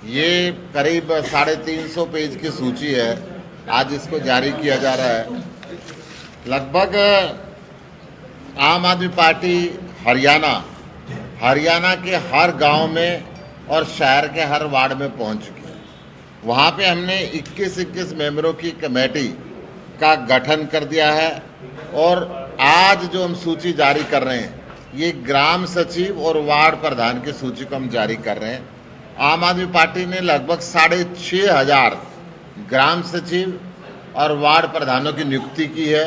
ये करीब 350 पेज की सूची है। आज इसको जारी किया जा रहा है। लगभग आम आदमी पार्टी हरियाणा के हर गांव में और शहर के हर वार्ड में पहुंच चुकी है। वहाँ पे हमने 21 मेंबरों की कमेटी का गठन कर दिया है और आज जो हम सूची जारी कर रहे हैं ये ग्राम सचिव और वार्ड प्रधान की सूची को हम जारी कर रहे हैं। आम आदमी पार्टी ने लगभग 6,500 ग्राम सचिव और वार्ड प्रधानों की नियुक्ति की है।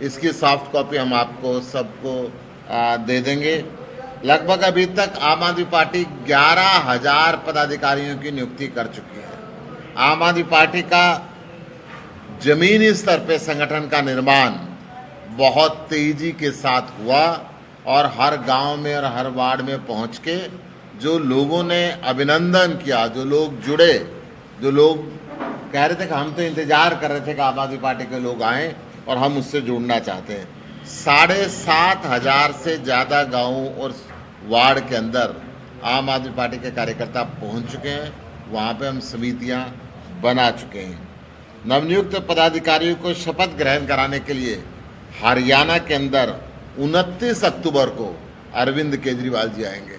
इसकी सॉफ्ट कॉपी हम आपको सबको दे देंगे। लगभग अभी तक आम आदमी पार्टी 11,000 पदाधिकारियों की नियुक्ति कर चुकी है। आम आदमी पार्टी का जमीनी स्तर पे संगठन का निर्माण बहुत तेजी के साथ हुआ और हर गांव में और हर वार्ड में पहुंच के जो लोगों ने अभिनंदन किया, जो लोग जुड़े, जो लोग कह रहे थे कि हम तो इंतजार कर रहे थे कि आम आदमी पार्टी के लोग आएँ और हम उससे जुड़ना चाहते हैं। 7,500 से ज़्यादा गाँवों और वार्ड के अंदर आम आदमी पार्टी के कार्यकर्ता पहुंच चुके हैं। वहाँ पे हम समितियाँ बना चुके हैं। नवनियुक्त पदाधिकारियों को शपथ ग्रहण कराने के लिए हरियाणा के अंदर 29 अक्टूबर को अरविंद केजरीवाल जी आएंगे।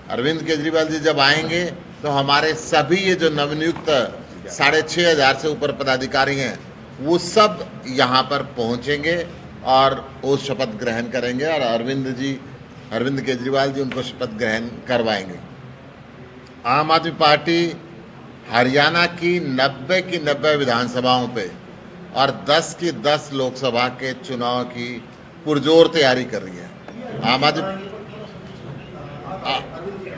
अरविंद केजरीवाल जी जब आएंगे तो हमारे सभी ये जो नवनियुक्त 6,500 से ऊपर पदाधिकारी हैं वो सब यहाँ पर पहुँचेंगे और वो शपथ ग्रहण करेंगे और अरविंद केजरीवाल जी उनको शपथ ग्रहण करवाएंगे। आम आदमी पार्टी हरियाणा की 90 विधानसभाओं पे और 10 की 10 लोकसभा के चुनाव की पुरजोर तैयारी कर रही है।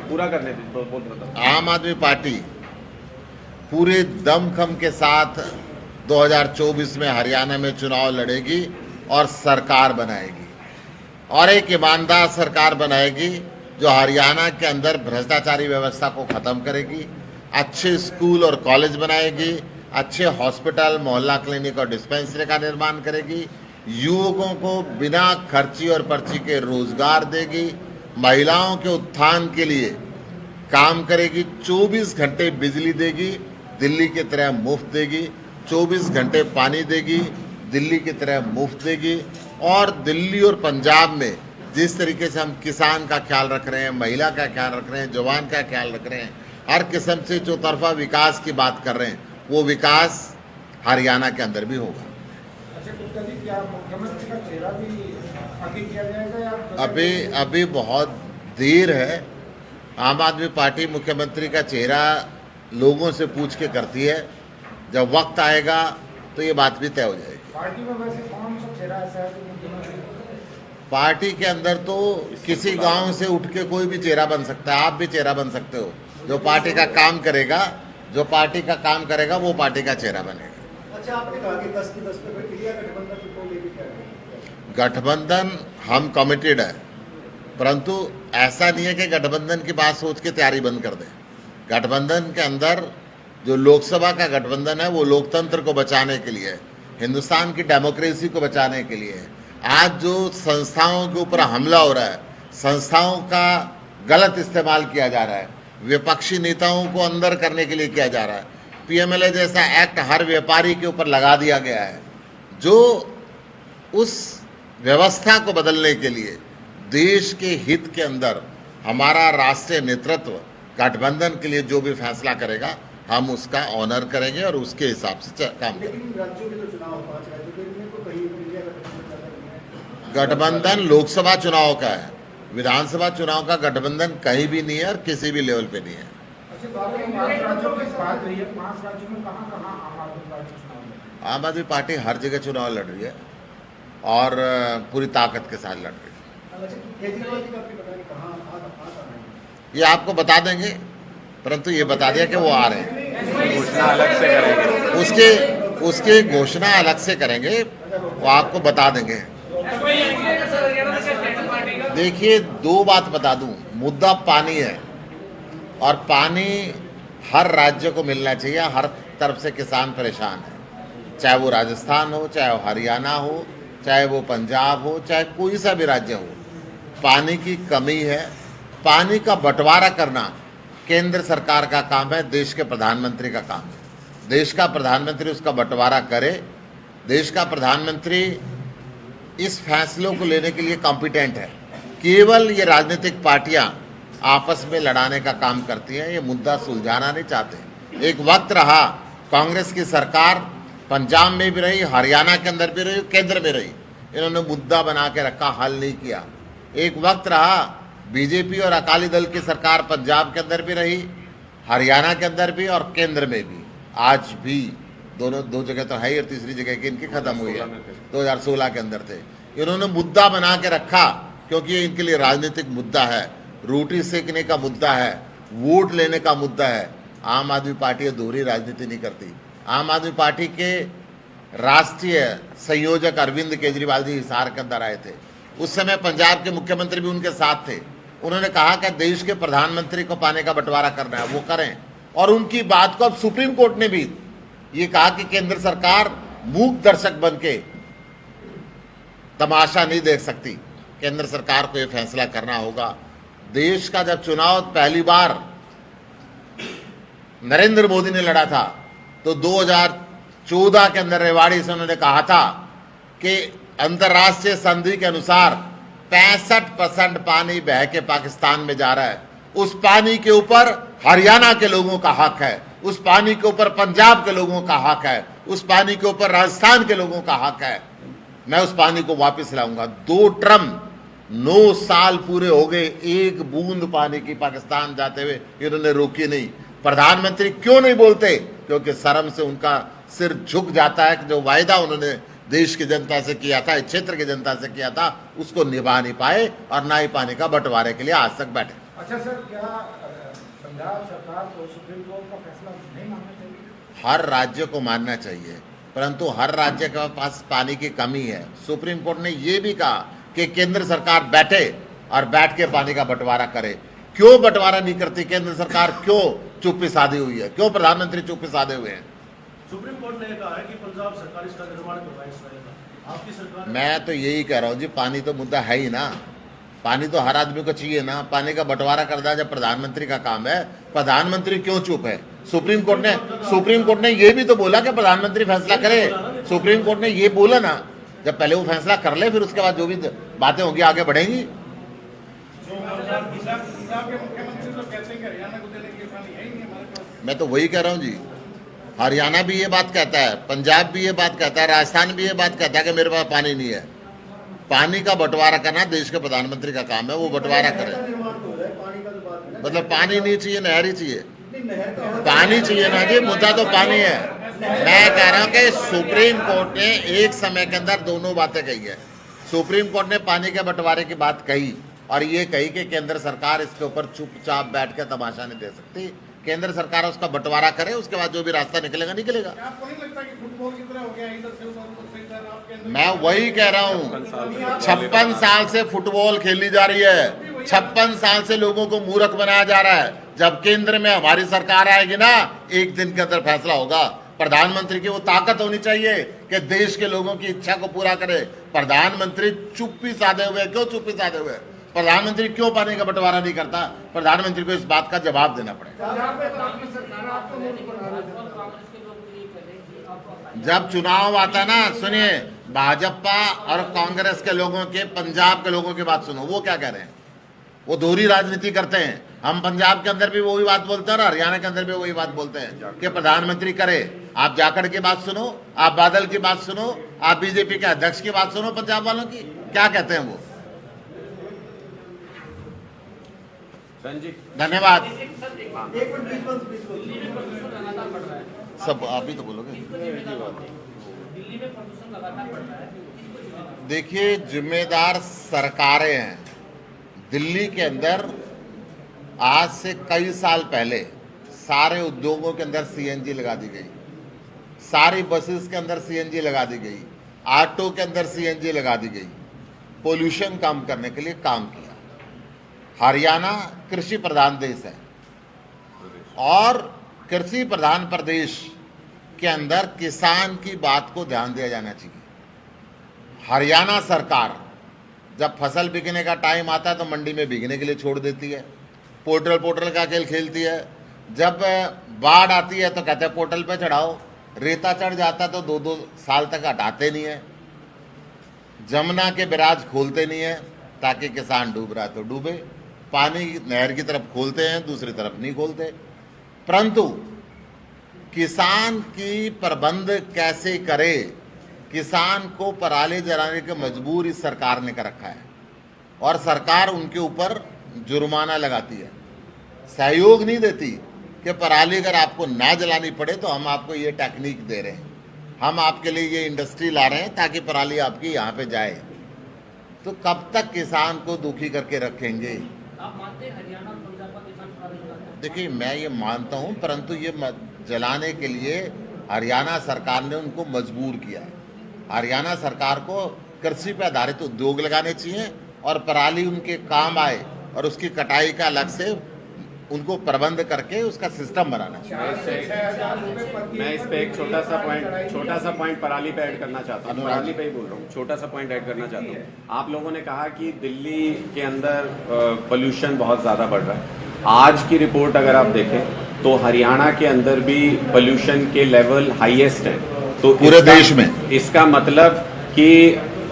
पूरा कर लेते आम आदमी पार्टी पूरे दमखम के साथ 2024 में हरियाणा में चुनाव लड़ेगी और सरकार बनाएगी और एक ईमानदार सरकार बनाएगी जो हरियाणा के अंदर भ्रष्टाचारी व्यवस्था को ख़त्म करेगी, अच्छे स्कूल और कॉलेज बनाएगी, अच्छे हॉस्पिटल, मोहल्ला क्लिनिक और डिस्पेंसरी का निर्माण करेगी, युवकों को बिना खर्ची और पर्ची के रोजगार देगी, महिलाओं के उत्थान के लिए काम करेगी, 24 घंटे बिजली देगी, दिल्ली की तरह मुफ्त देगी, 24 घंटे पानी देगी, दिल्ली की तरह मुफ्त देगी। और दिल्ली और पंजाब में जिस तरीके से हम किसान का ख्याल रख रहे हैं, महिला का ख्याल रख रहे हैं, जवान का ख्याल रख रहे हैं, हर किस्म से चौतरफा विकास की बात कर रहे हैं, वो विकास हरियाणा के अंदर भी होगा। अभी बहुत देर है। आम आदमी पार्टी मुख्यमंत्री का चेहरा लोगों से पूछ के करती है। जब वक्त आएगा तो ये बात भी तय हो जाएगी। पार्टी में वैसे कौन सा चेहरा ऐसा है जो मुख्यमंत्री? पार्टी के अंदर तो किसी गांव से उठ के कोई भी चेहरा बन सकता है। आप भी चेहरा बन सकते हो। जो पार्टी का काम करेगा वो पार्टी का चेहरा बनेगा। अच्छा, आपने कहा कि 10 की 10 पे बैठी है गठबंधन को लेके क्या है? गठबंधन हम कमिटेड है, परंतु ऐसा नहीं है कि गठबंधन की बात सोच के तैयारी बंद कर दें। गठबंधन के अंदर जो लोकसभा का गठबंधन है वो लोकतंत्र को बचाने के लिए है, हिंदुस्तान की डेमोक्रेसी को बचाने के लिए है। आज जो संस्थाओं के ऊपर हमला हो रहा है, संस्थाओं का गलत इस्तेमाल किया जा रहा है, विपक्षी नेताओं को अंदर करने के लिए किया जा रहा है। पीएमएलए जैसा एक्ट हर व्यापारी के ऊपर लगा दिया गया है, जो उस व्यवस्था को बदलने के लिए देश के हित के अंदर हमारा राष्ट्रीय नेतृत्व गठबंधन के लिए जो भी फैसला करेगा हम उसका ऑनर करेंगे और उसके हिसाब से काम करेंगे। लेकिन राज्यों के जो चुनाव 5 राज्यों के इनमें तो कहीं इंडिया गठबंधन गठबंधन लोकसभा चुनाव का है, विधानसभा चुनाव का गठबंधन कहीं भी नहीं है और किसी भी लेवल पे नहीं है। अच्छा, 5 राज्यों की बात रही है, 5 राज्यों में कहाँ आम आदमी पार्टी चुनाव लड़? आम आदमी पार्टी हर जगह चुनाव लड़ रही है और पूरी ताकत के साथ लड़ रही है। अच्छा, केजरीवाल जी का आपको पता नहीं कहाँ आ ये आपको बता देंगे, परंतु ये बता दिया कि वो आ रहे हैं। घोषणा अलग से करेंगे। उसकी घोषणा अलग से करेंगे, वो आपको बता देंगे। देखिए, 2 बात बता दूं, मुद्दा पानी है और पानी हर राज्य को मिलना चाहिए। हर तरफ से किसान परेशान है, चाहे वो राजस्थान हो, चाहे वो हरियाणा हो, चाहे वो पंजाब हो, चाहे कोई सा भी राज्य हो। पानी की कमी है। पानी का बंटवारा करना केंद्र सरकार का काम है, देश के प्रधानमंत्री का काम है। देश का प्रधानमंत्री उसका बंटवारा करे। देश का प्रधानमंत्री इस फैसलों को लेने के लिए कॉम्पिटेंट है। केवल ये राजनीतिक पार्टियां आपस में लड़ाने का काम करती हैं, ये मुद्दा सुलझाना नहीं चाहते। एक वक्त रहा कांग्रेस की सरकार पंजाब में भी रही, हरियाणा के अंदर भी रही, केंद्र में रही, इन्होंने मुद्दा बना के रखा, हल नहीं किया। एक वक्त रहा बीजेपी और अकाली दल की सरकार पंजाब के अंदर भी रही, हरियाणा के अंदर भी और केंद्र में भी। आज भी दोनों दो जगह तो है ही, और तीसरी जगह की इनकी खत्म हुई है, 2016 के अंदर थे। इन्होंने मुद्दा बना के रखा क्योंकि ये इनके लिए राजनीतिक मुद्दा है, रोटी सेकने का मुद्दा है, वोट लेने का मुद्दा है। आम आदमी पार्टी दोहरी राजनीति नहीं करती। आम आदमी पार्टी के राष्ट्रीय संयोजक अरविंद केजरीवाल जी हिसार के अंदर आए थे, उस समय पंजाब के मुख्यमंत्री भी उनके साथ थे। उन्होंने कहा कि देश के प्रधानमंत्री को पानी का बंटवारा करना है, वो करें। और उनकी बात को अब सुप्रीम कोर्ट ने भी ये कहा कि केंद्र सरकार मूक दर्शक बन के तमाशा नहीं देख सकती, केंद्र सरकार को यह फैसला करना होगा। देश का जब चुनाव पहली बार नरेंद्र मोदी ने लड़ा था तो 2014 के अंदर रेवाड़ी से उन्होंने कहा था कि अंतर्राष्ट्रीय संधि के अनुसार 65% पानी बह के पाकिस्तान में जा रहा है। उस पानी के ऊपर हरियाणा के लोगों का हक है, उस पानी के ऊपर पंजाब के लोगों का हक है, उस पानी के ऊपर राजस्थान के लोगों का हक है। मैं उस पानी को वापस लाऊंगा। 2 ट्रम 9 साल पूरे हो गए, एक बूंद पानी की पाकिस्तान जाते हुए इन्होंने रोकी नहीं। प्रधानमंत्री क्यों नहीं बोलते? क्योंकि शर्म से उनका सिर झुक जाता है कि जो वायदा उन्होंने देश की जनता से किया था, इस क्षेत्र की जनता से किया था, उसको निभा नहीं पाए और ना ही पानी का बंटवारे के लिए आज तक बैठे। अच्छा सर, क्या पंजाब सरकार को सुप्रीम कोर्ट का फैसला नहीं मानना चाहिए? हर राज्य को मानना चाहिए, परंतु हर राज्य के पास पानी की कमी है। सुप्रीम कोर्ट ने यह भी कहा कि केंद्र सरकार बैठे और बैठ के पानी का बंटवारा करे। क्यों बंटवारा नहीं करती केंद्र सरकार? क्यों चुप्पी साधी हुई है? क्यों प्रधानमंत्री चुप्पी साधे हुए हैं? सुप्रीम कोर्ट ने कहा है कि पंजाब सरकार इसका निर्माण करवाए इसराइल का। आपकी सरकार मैं तो यही कह रहा हूँ जी, पानी तो मुद्दा है ही ना। पानी तो हर आदमी को चाहिए ना। पानी का बंटवारा करना जब प्रधानमंत्री का काम है, प्रधानमंत्री क्यों चुप है? सुप्रीम कोर्ट ने ये भी तो बोला कि प्रधानमंत्री फैसला करे। सुप्रीम कोर्ट ने ये बोला ना, जब पहले वो फैसला कर ले, फिर उसके बाद जो भी बातें होंगी आगे बढ़ेंगी। मैं तो वही कह रहा हूँ जी, हरियाणा भी ये बात कहता है, पंजाब भी ये बात कहता है, राजस्थान भी ये बात कहता है कि मेरे पास पानी नहीं है। पानी का बंटवारा करना देश के प्रधानमंत्री का काम है, वो बंटवारा करे। मतलब पानी नहीं चाहिए, नहर ही चाहिए। पानी चाहिए ना जी, मुद्दा तो पानी है। मैं कह रहा हूँ कि सुप्रीम कोर्ट ने एक समय के अंदर दोनों बातें कही है। सुप्रीम कोर्ट ने पानी के बंटवारे की बात कही और ये कही कि केंद्र सरकार इसके ऊपर चुपचाप बैठ के तमाशा नहीं दे सकती। केंद्र सरकार उसका बंटवारा करे, उसके बाद जो भी रास्ता निकलेगा निकलेगा। आपको नहीं लगता कि फुटबॉल की तरह हो गया, इधर से उधर इधर आपके मैं वही कह रहा हूँ, 56 साल से फुटबॉल खेली जा रही है, 56 साल से लोगों को मूर्ख बनाया जा रहा है। जब केंद्र में हमारी सरकार आएगी ना, एक दिन के अंदर फैसला होगा। प्रधानमंत्री की वो ताकत होनी चाहिए कि देश के लोगों की इच्छा को पूरा करे। प्रधानमंत्री चुप्पी साधे हुए। क्यों चुप्पी साधे हुए? प्रधानमंत्री क्यों पानी का बंटवारा नहीं करता? प्रधानमंत्री को इस बात का जवाब देना पड़ेगा। जब चुनाव आता है ना, सुनिए, भाजपा और कांग्रेस के लोगों के, पंजाब के लोगों की बात सुनो, वो क्या कह रहे हैं? वो दोहरी राजनीति करते हैं। हम पंजाब के अंदर भी वही बात बोलते हैं और हरियाणा के अंदर भी वही बात बोलते हैं कि प्रधानमंत्री करे। आप जाखड़ की बात सुनो, आप बादल की बात सुनो, आप बीजेपी के अध्यक्ष की बात सुनो, पंजाब वालों की क्या कहते हैं वो। धन्यवाद। सब आप ही तो बोलोगे। देखिए, जिम्मेदार सरकारें हैं। दिल्ली के अंदर आज से कई साल पहले सारे उद्योगों के अंदर सीएनजी लगा दी गई, सारी बसेस के अंदर सीएनजी लगा दी गई, ऑटो के अंदर सीएनजी लगा दी गई, पोल्यूशन कम करने के लिए काम किया। हरियाणा कृषि प्रधान देश है और कृषि प्रधान प्रदेश के अंदर किसान की बात को ध्यान दिया जाना चाहिए। हरियाणा सरकार जब फसल बिकने का टाइम आता है तो मंडी में बिकने के लिए छोड़ देती है। पोर्टल का खेल खेलती है। जब बाढ़ आती है तो कहते हैं पोर्टल पे चढ़ाओ, रेता चढ़ जाता तो 2-2 साल तक हटाते नहीं है। जमुना के बैराज खोलते नहीं है ताकि किसान डूब रहा है तो डूबे, पानी नहर की तरफ खोलते हैं, दूसरी तरफ नहीं खोलते। परंतु किसान की प्रबंध कैसे करे, किसान को पराली जलाने के मजबूर इस सरकार ने कर रखा है और सरकार उनके ऊपर जुर्माना लगाती है, सहयोग नहीं देती कि पराली अगर आपको ना जलानी पड़े तो हम आपको ये टेक्निक दे रहे हैं, हम आपके लिए ये इंडस्ट्री ला रहे हैं ताकि पराली आपकी यहाँ पे जाए। तो कब तक किसान को दुखी करके रखेंगे? आप मानते हैं हरियाणा और पंजाब का किसान पराली जलाता है? देखिए, मैं ये मानता हूँ, परंतु ये जलाने के लिए हरियाणा सरकार ने उनको मजबूर किया है। हरियाणा सरकार को कृषि पर आधारित उद्योग लगाने चाहिए और पराली उनके काम आए और उसकी कटाई का अलग से उनको प्रबंध करके उसका सिस्टम बनाना चाहिए। मैं इस पे एक छोटा सा पॉइंट पराली पे ऐड करना चाहता हूँ। पराली पे ही बोल रहा हूँ, छोटा सा पॉइंट ऐड करना चाहता हूँ। आप लोगों ने कहा कि दिल्ली के अंदर पोल्यूशन बहुत ज़्यादा बढ़ रहा है। आज की रिपोर्ट अगर आप देखें तो हरियाणा के अंदर भी पोल्यूशन के लेवल हाईएस्ट है। तो पूरे देश में इसका मतलब कि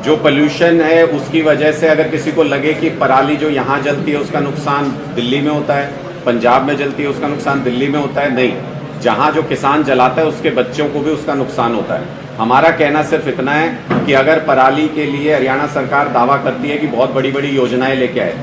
जो पोल्यूशन है उसकी वजह से अगर किसी को लगे कि पराली जो यहाँ जलती है उसका नुकसान दिल्ली में होता है, पंजाब में जलती है उसका नुकसान दिल्ली में होता है, नहीं, जहाँ जो किसान जलाता है उसके बच्चों को भी उसका नुकसान होता है। हमारा कहना सिर्फ इतना है कि अगर पराली के लिए हरियाणा सरकार दावा करती है कि बहुत बड़ी बड़ी योजनाएं लेके आए,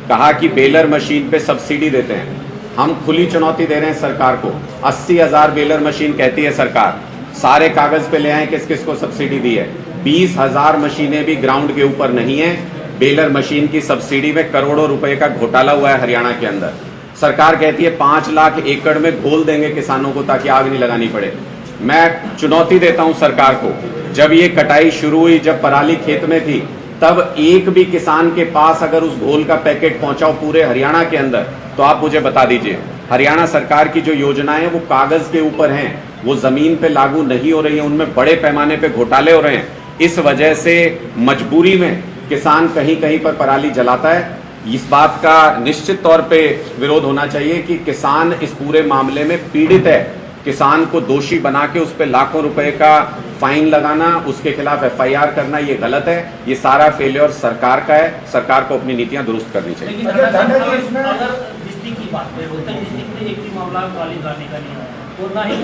कहा कि बेलर मशीन पे सब्सिडी देते हैं, हम खुली चुनौती दे रहे हैं सरकार को। 80,000 बेलर मशीन कहती है सरकार, सारे कागज पे ले आए किस किस को सब्सिडी दी है। 20,000 मशीनें भी ग्राउंड के ऊपर नहीं है। बेलर मशीन की सब्सिडी में करोड़ों रुपए का घोटाला हुआ है हरियाणा के अंदर। सरकार कहती है 5 लाख एकड़ में घोल देंगे किसानों को ताकि आग नहीं लगानी पड़े। मैं चुनौती देता हूं सरकार को, जब ये कटाई शुरू हुई, जब पराली खेत में थी, तब एक भी किसान के पास अगर उस घोल का पैकेट पहुंचाओ पूरे हरियाणा के अंदर तो आप मुझे बता दीजिए। हरियाणा सरकार की जो योजनाएं हैं वो कागज के ऊपर हैं, वो जमीन पे लागू नहीं हो रही है, उनमें बड़े पैमाने पे घोटाले हो रहे हैं। इस वजह से मजबूरी में किसान कहीं कहीं पर पराली जलाता है। इस बात का निश्चित तौर पे विरोध होना चाहिए कि किसान इस पूरे मामले में पीड़ित है। किसान को दोषी बना के उस पर लाखों रुपए का फाइन लगाना, उसके खिलाफ FIR करना, ये गलत है। ये सारा फेलियर सरकार का है। सरकार को अपनी नीतियां दुरुस्त करनी चाहिए। लेकिन अगर डिस्ट्रिक्ट की बात करें, उत्तर डिस्ट्रिक्ट में एक भी मामला पराली जलाने का नहीं है और ना ही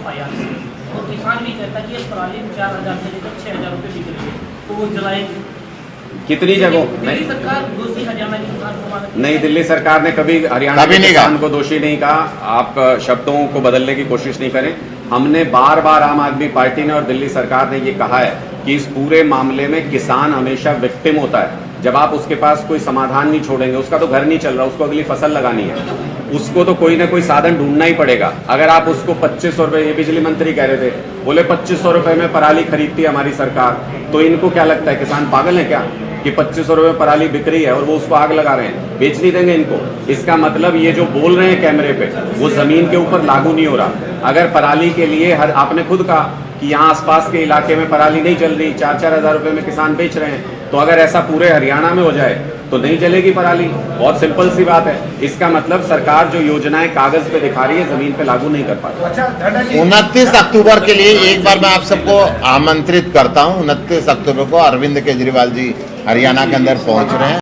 FIR से, और किसान भी कहता है कि ये पराली 4,000 से लेकर 6,000 रुपये बिक रही है, तो वो जलाएंगे कितनी जगहों? दिल्ली सरकार दोषी हरियाणा की किसान को मानती नहीं, दिल्ली सरकार ने कभी हरियाणा के किसान को दोषी नहीं कहा। आप शब्दों को बदलने की कोशिश नहीं करें। हमने बार बार आम आदमी पार्टी ने और दिल्ली सरकार ने ये कहा है कि इस पूरे मामले में किसान हमेशा विक्टिम होता है। जब आप उसके पास कोई समाधान नहीं छोड़ेंगे, उसका तो घर नहीं चल रहा, उसको अगली फसल लगानी है, उसको तो कोई ना कोई साधन ढूंढना ही पड़ेगा। अगर आप उसको 2500 रुपये, ये बिजली मंत्री कह रहे थे, बोले 2500 रुपये में पराली खरीदती है हमारी सरकार, तो इनको क्या लगता है किसान पागल है क्या कि 2500 रुपये पराली बिक रही है और वो उसको आग लगा रहे हैं, बेच नहीं देंगे इनको? इसका मतलब ये जो बोल रहे हैं कैमरे पे वो जमीन के ऊपर लागू नहीं हो रहा। अगर पराली के लिए आपने खुद कहा कि यहाँ आसपास के इलाके में पराली नहीं चल रही, 4-4 हज़ार रुपये में किसान बेच रहे हैं, तो अगर ऐसा पूरे हरियाणा में हो जाए तो नहीं चलेगी पराली। बहुत सिंपल सी बात है। इसका मतलब सरकार जो योजनाएं कागज पे दिखा रही है जमीन पे लागू नहीं कर पा रही। अच्छा, 29 अक्टूबर के लिए एक बार मैं आप सबको आमंत्रित करता हूं। 29 अक्टूबर को अरविंद केजरीवाल जी हरियाणा के अंदर पहुंच रहे हैं।